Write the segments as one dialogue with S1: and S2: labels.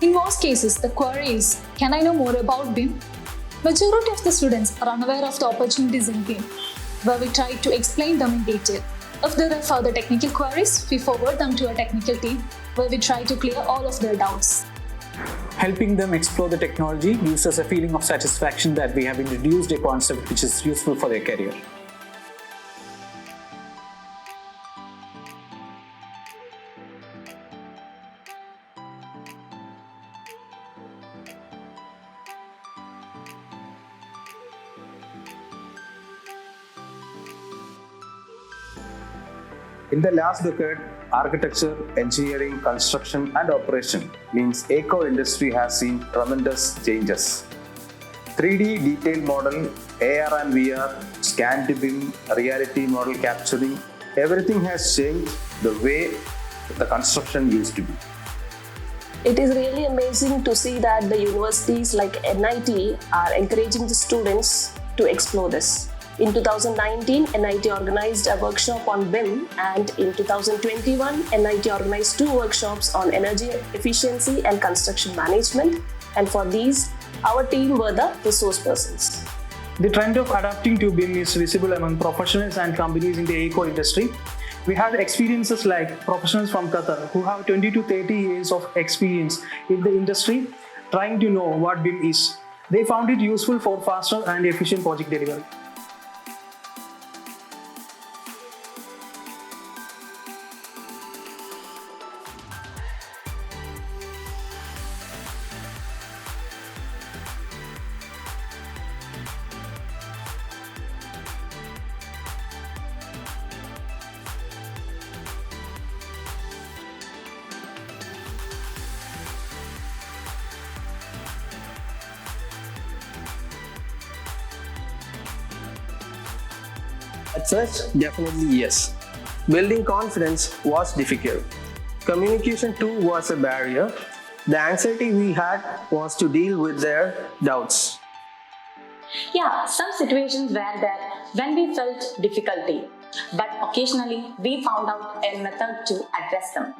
S1: In most cases, the query is, can I know more about BIM? Majority of the students are unaware of the opportunities in BIM, where we try to explain them in detail. If there are further technical queries, we forward them to a technical team, where we try to clear all of their doubts.
S2: Helping them explore the technology gives us a feeling of satisfaction that we have introduced a concept which is useful for their career.
S3: In the last decade, architecture, engineering, construction and operation means AECO industry has seen tremendous changes. 3D detail model, AR and VR, scan to BIM, reality model capturing, everything has changed the way the construction used to be.
S4: It is really amazing to see that the universities like NIT are encouraging the students to explore this. In 2019, NIT organized a workshop on BIM, and in 2021, NIT organized 2 workshops on energy efficiency and construction management, and for these, our team were the resource persons.
S2: The trend of adapting to BIM is visible among professionals and companies in the AECO industry. We had experiences like professionals from Qatar who have 20 to 30 years of experience in the industry trying to know what BIM is. They found it useful for faster and efficient project delivery.
S5: At first, definitely yes. Building confidence was difficult. Communication too was a barrier. The anxiety we had was to deal with their doubts.
S6: Yeah, some situations were there when we felt difficulty, but occasionally we found out a method to address them.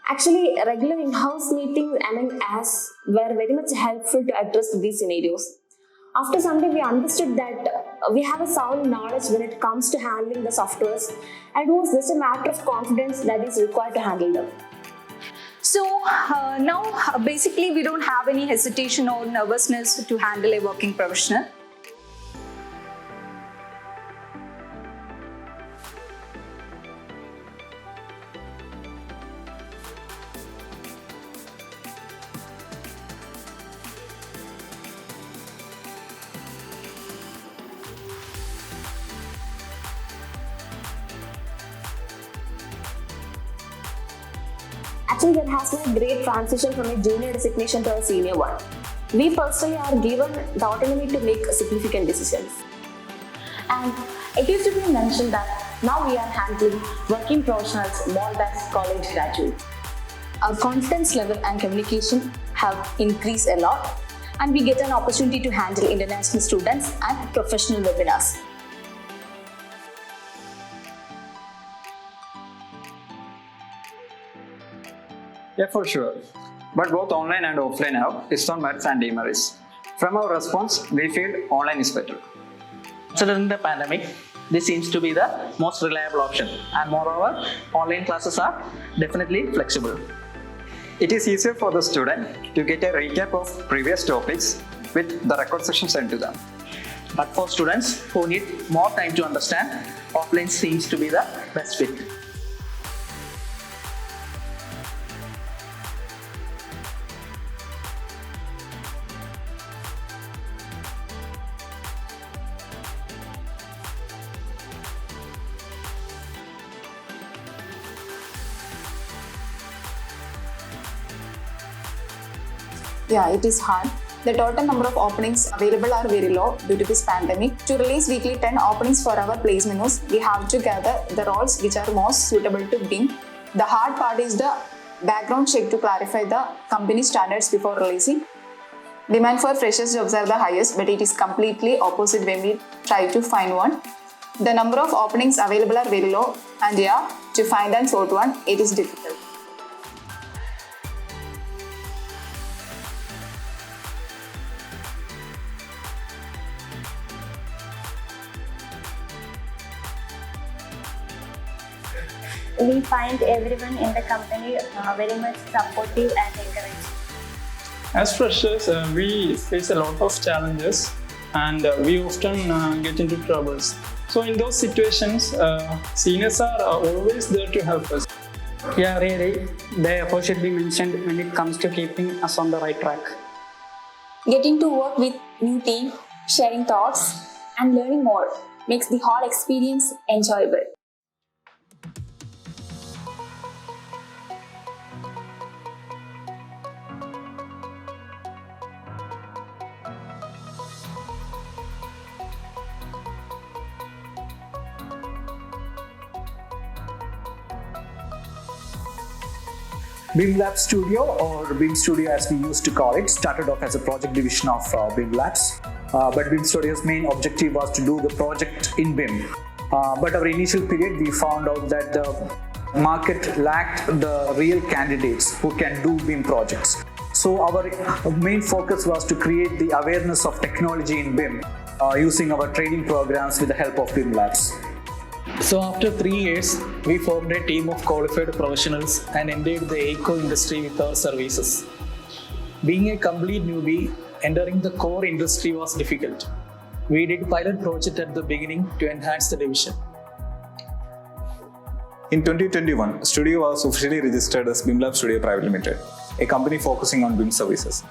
S4: Actually, regular in-house meetings among us were very much helpful to address these scenarios. After some time, we understood that we have a sound knowledge when it comes to handling the softwares, and it was just a matter of confidence that is required to handle them.
S1: So now basically we don't have any hesitation or nervousness to handle a working professional.
S4: Actually, there has been a great transition from a junior designation to a senior one. We personally are given the autonomy to make significant decisions.
S6: And it is to be mentioned that now we are handling working professionals more than college graduates. Our confidence level and communication have increased a lot, and we get an opportunity to handle international students and professional webinars.
S7: Yeah, for sure. But both online and offline have its own merits and demerits. From our response, we feel online is better.
S8: Considering the pandemic, this seems to be the most reliable option, and moreover, online classes are definitely flexible.
S7: It is easier for the student to get a recap of previous topics with the record session sent to them.
S8: But for students who need more time to understand, offline seems to be the best fit.
S9: Yeah, it is hard. The total number of openings available are very low due to this pandemic. To release weekly 10 openings for our place menus, we have to gather the roles which are most suitable to BIM. The hard part is the background check to clarify the company standards before releasing. Demand for freshers jobs are the highest, but it is completely opposite when we try to find one. The number of openings available are very low, and yeah, to find and sort one, it is difficult.
S6: We find everyone in the company very much supportive and encouraging.
S10: As freshers, we face a lot of challenges and we often get into troubles. So in those situations, seniors are always there to help us.
S7: Yeah, really, the effort should be mentioned when it comes to keeping us on the right track.
S11: Getting to work with new team, sharing thoughts, and learning more makes the whole experience enjoyable.
S12: BIM Lab Studio, or BIM Studio as we used to call it, started off as a project division of BIM Labs. But BIM Studio's main objective was to do the project in BIM. But our initial period, we found out that the market lacked the real candidates who can do BIM projects. So our main focus was to create the awareness of technology in BIM using our training programs with the help of BIM Labs.
S2: So after 3 years, we formed a team of qualified professionals and entered the eco industry with our services. Being a complete newbie, entering the core industry was difficult. We did pilot project at the beginning to enhance the division.
S13: In 2021, Studio was officially registered as BIM Lab Studio Private Limited, a company focusing on BIM services.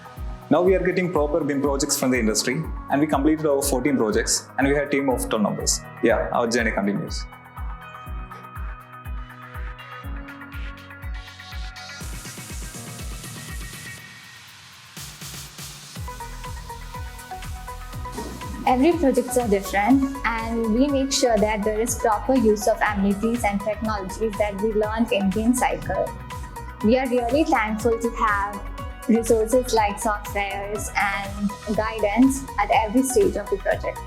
S13: Now we are getting proper BIM projects from the industry, and we completed over 14 projects and we had a team of 12 members. Yeah, our journey continues.
S14: Every projects are different, and we make sure that there is proper use of amenities and technologies that we learned in BIM cycle. We are really thankful to have resources like softwares and guidance at every stage of the project.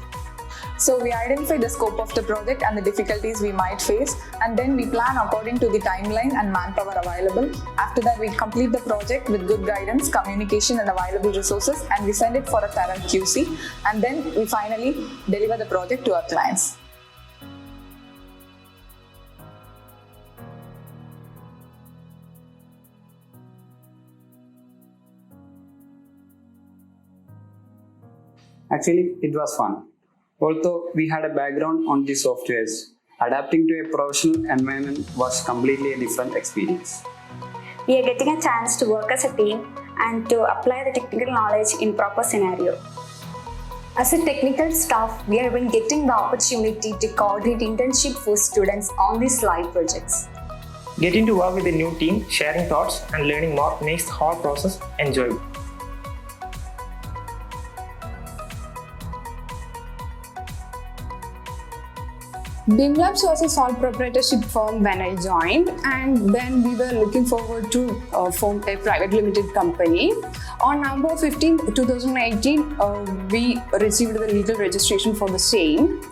S9: So we identify the scope of the project and the difficulties we might face, and then we plan according to the timeline and manpower available. After that, we complete the project with good guidance, communication and available resources, and we send it for a thorough QC, and then we finally deliver the project to our clients.
S7: Actually, it was fun. Although we had a background on the softwares, adapting to a professional environment was completely a different experience.
S11: We are getting a chance to work as a team and to apply the technical knowledge in proper scenario.
S14: As a technical staff, we have been getting the opportunity to coordinate internship for students on these live projects.
S15: Getting to work with a new team, sharing thoughts and learning more makes the whole process enjoyable.
S16: BIM Labs was a sole proprietorship firm when I joined, and then we were looking forward to form a private limited company. On November 15, 2018, we received the legal registration for the same.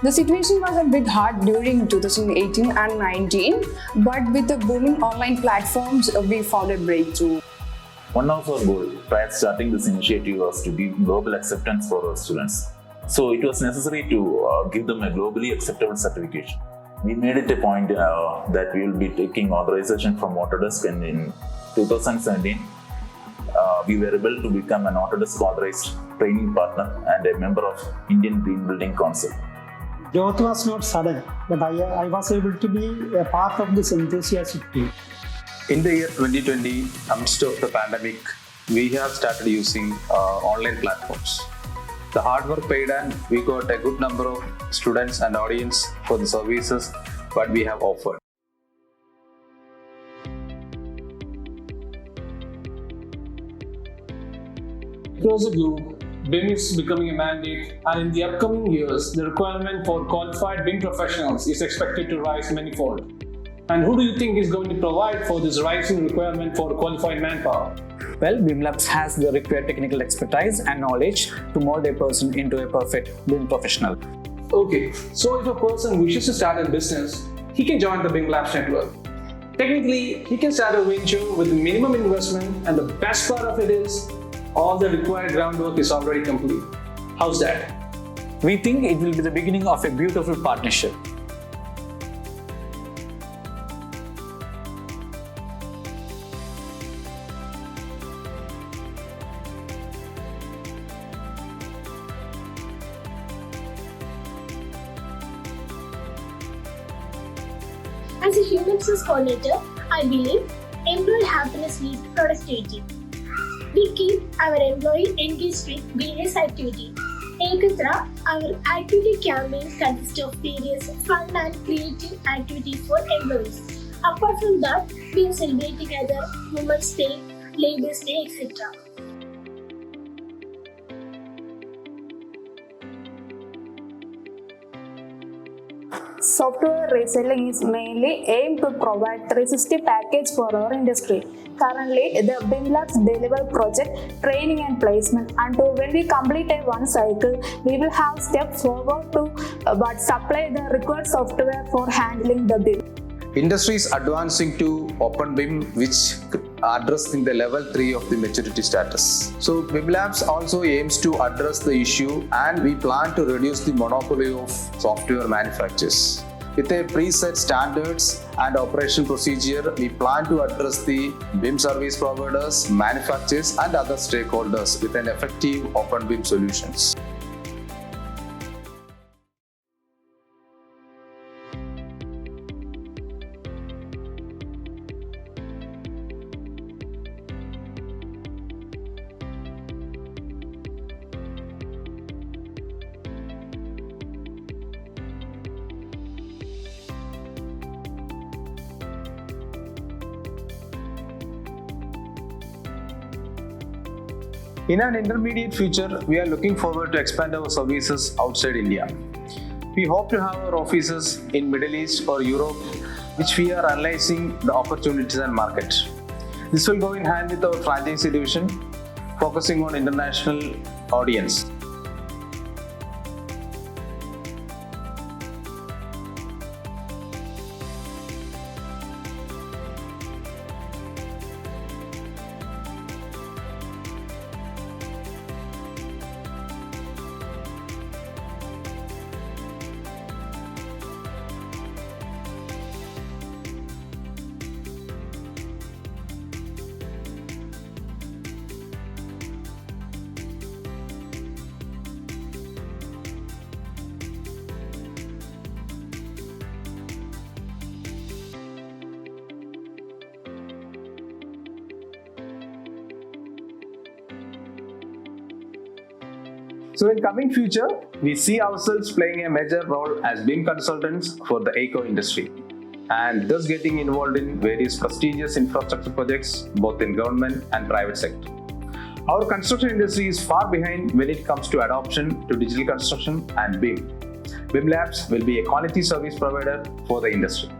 S16: The situation was a bit hard during 2018 and 19, but with the booming online platforms, we found a breakthrough.
S17: One of our goals prior to starting this initiative was to give global acceptance for our students. So it was necessary to give them a globally acceptable certification. We made it a point that we will be taking authorization from Autodesk, and in 2017, we were able to become an Autodesk authorized training partner and a member of Indian Green Building Council.
S18: Growth was not sudden, but I was able to be a part of this enthusiastic team.
S3: In the year 2020, amidst of the pandemic, we have started using online platforms. The hard work paid, and we got a good number of students and audience for the services what we have offered.
S10: Across the globe, BIM is becoming a mandate, and in the upcoming years, the requirement for qualified BIM professionals is expected to rise manifold. And who do you think is going to provide for this rising requirement for qualified manpower?
S12: Well, BIM Labs has the required technical expertise and knowledge to mold a person into a perfect BIM professional.
S10: Okay, so if a person wishes to start a business, he can join the BIM Labs network. Technically, he can start a venture with minimum investment, and the best part of it is, all the required groundwork is already complete. How's that?
S12: We think it will be the beginning of a beautiful partnership.
S19: As a human resource coordinator, I believe employee happiness leads to productivity. We keep our employee engaged with various activities. Ekatra, our activity campaign consists of various fun and creative activities for employees. Apart from that, we celebrate together Women's Day, Labour's Day, etc.
S20: Software reselling is mainly aimed to provide 360 package for our industry. Currently, the BIM Labs deliver project, training and placement. Until when we complete a one cycle, we will have step forward to but supply the required software for handling the BIM.
S3: Industry is advancing to OpenBIM, which addressing the level 3 of the maturity status. So BIM Labs also aims to address the issue, and we plan to reduce the monopoly of software manufacturers. With a preset standards and operation procedure, we plan to address the BIM service providers, manufacturers and other stakeholders with an effective OpenBIM solutions. In an intermediate future, we are looking forward to expand our services outside India. We hope to have our offices in Middle East or Europe, which we are analyzing the opportunities and market. This will go in hand with our franchisee division, focusing on international audience. So in coming future, we see ourselves playing a major role as BIM consultants for the eco industry, and thus getting involved in various prestigious infrastructure projects both in government and private sector. Our construction industry is far behind when it comes to adoption to digital construction and BIM. BIM Labs will be a quality service provider for the industry.